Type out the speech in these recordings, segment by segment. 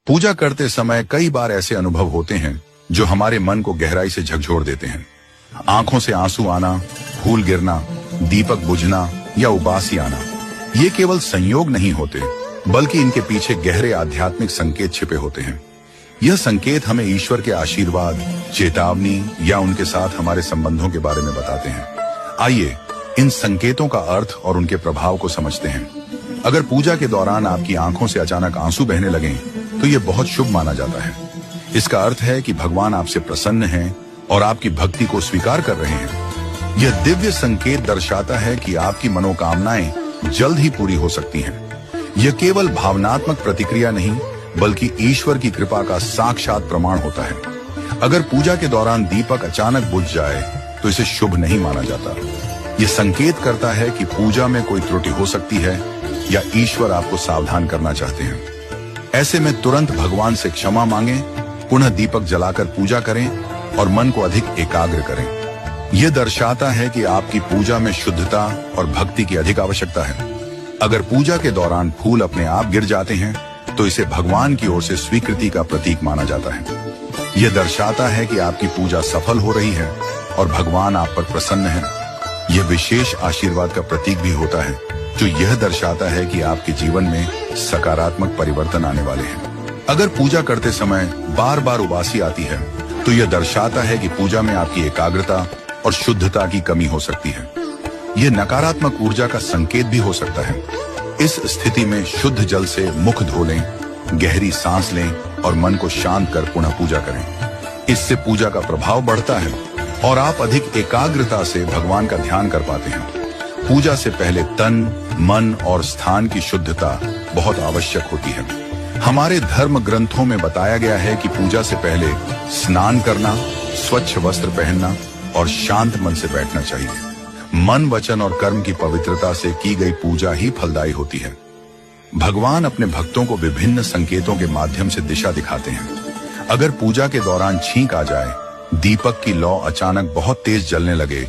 पूजा करते समय कई बार ऐसे अनुभव होते हैं जो हमारे मन को गहराई से झकझोर देते हैं। आंखों से आंसू आना, फूल गिरना, दीपक बुझना या उबासी आना, ये केवल संयोग नहीं होते, बल्कि इनके पीछे गहरे आध्यात्मिक संकेत छिपे होते हैं। यह संकेत हमें ईश्वर के आशीर्वाद, चेतावनी या उनके साथ हमारे संबंधों के बारे में बताते हैं। आइए इन संकेतों का अर्थ और उनके प्रभाव को समझते हैं। अगर पूजा के दौरान आपकी आंखों से अचानक आंसू बहने लगें, तो यह बहुत शुभ माना जाता है। इसका अर्थ है कि भगवान आपसे प्रसन्न हैं और आपकी भक्ति को स्वीकार कर रहे हैं। यह दिव्य संकेत दर्शाता है कि आपकी मनोकामनाएं जल्द ही पूरी हो सकती हैं। यह केवल भावनात्मक प्रतिक्रिया नहीं, बल्कि ईश्वर की कृपा का साक्षात प्रमाण होता है। अगर पूजा के दौरान दीपक अचानक बुझ जाए, तो इसे शुभ नहीं माना जाता। यह संकेत करता है कि पूजा में कोई त्रुटि हो सकती है या ईश्वर आपको सावधान करना चाहते हैं। ऐसे में तुरंत भगवान से क्षमा मांगें, पुनः दीपक जलाकर पूजा करें और मन को अधिक एकाग्र करें। यह दर्शाता है कि आपकी पूजा में शुद्धता और भक्ति की अधिक आवश्यकता है। अगर पूजा के दौरान फूल अपने आप गिर जाते हैं, तो इसे भगवान की ओर से स्वीकृति का प्रतीक माना जाता है। यह दर्शाता है कि आपकी पूजा सफल हो रही है और भगवान आप पर प्रसन्न है। यह विशेष आशीर्वाद का प्रतीक भी होता है, जो यह दर्शाता है कि आपके जीवन में सकारात्मक परिवर्तन आने वाले हैं। अगर पूजा करते समय बार बार उबासी आती है, तो यह दर्शाता है कि पूजा में आपकी एकाग्रता और शुद्धता की कमी हो सकती है। यह नकारात्मक ऊर्जा का संकेत भी हो सकता है। इस स्थिति में शुद्ध जल से मुख धो लें, गहरी सांस लें और मन को शांत कर पुनः पूजा करें। इससे पूजा का प्रभाव बढ़ता है और आप अधिक एकाग्रता से भगवान का ध्यान कर पाते हैं। पूजा से पहले तन, मन और स्थान की शुद्धता बहुत आवश्यक होती है। हमारे धर्म ग्रंथों में बताया गया है कि पूजा से पहले स्नान करना, स्वच्छ वस्त्र पहनना और शांत मन से बैठना चाहिए। मन, वचन और कर्म की पवित्रता से की गई पूजा ही फलदायी होती है। भगवान अपने भक्तों को विभिन्न संकेतों के माध्यम से दिशा दिखाते हैं। अगर पूजा के दौरान छींक आ जाए, दीपक की लौ अचानक बहुत तेज जलने लगे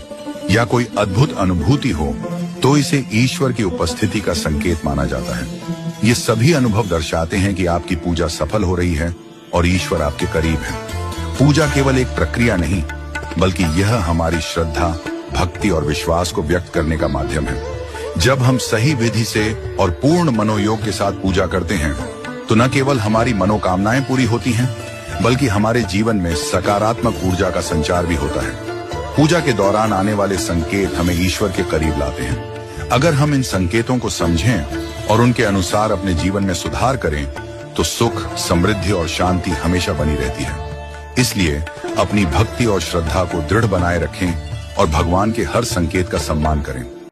या कोई अद्भुत अनुभूति हो, तो इसे ईश्वर की उपस्थिति का संकेत माना जाता है। ये सभी अनुभव दर्शाते हैं कि आपकी पूजा सफल हो रही है और ईश्वर आपके करीब है। पूजा केवल एक प्रक्रिया नहीं, बल्कि यह हमारी श्रद्धा, भक्ति और विश्वास को व्यक्त करने का माध्यम है। जब हम सही विधि से और पूर्ण मनोयोग के साथ पूजा करते हैं, तो न केवल हमारी मनोकामनाएं पूरी होती हैं, बल्कि हमारे जीवन में सकारात्मक ऊर्जा का संचार भी होता है। पूजा के दौरान आने वाले संकेत हमें ईश्वर के करीब लाते हैं। अगर हम इन संकेतों को समझें और उनके अनुसार अपने जीवन में सुधार करें, तो सुख, समृद्धि और शांति हमेशा बनी रहती है। इसलिए अपनी भक्ति और श्रद्धा को दृढ़ बनाए रखें और भगवान के हर संकेत का सम्मान करें।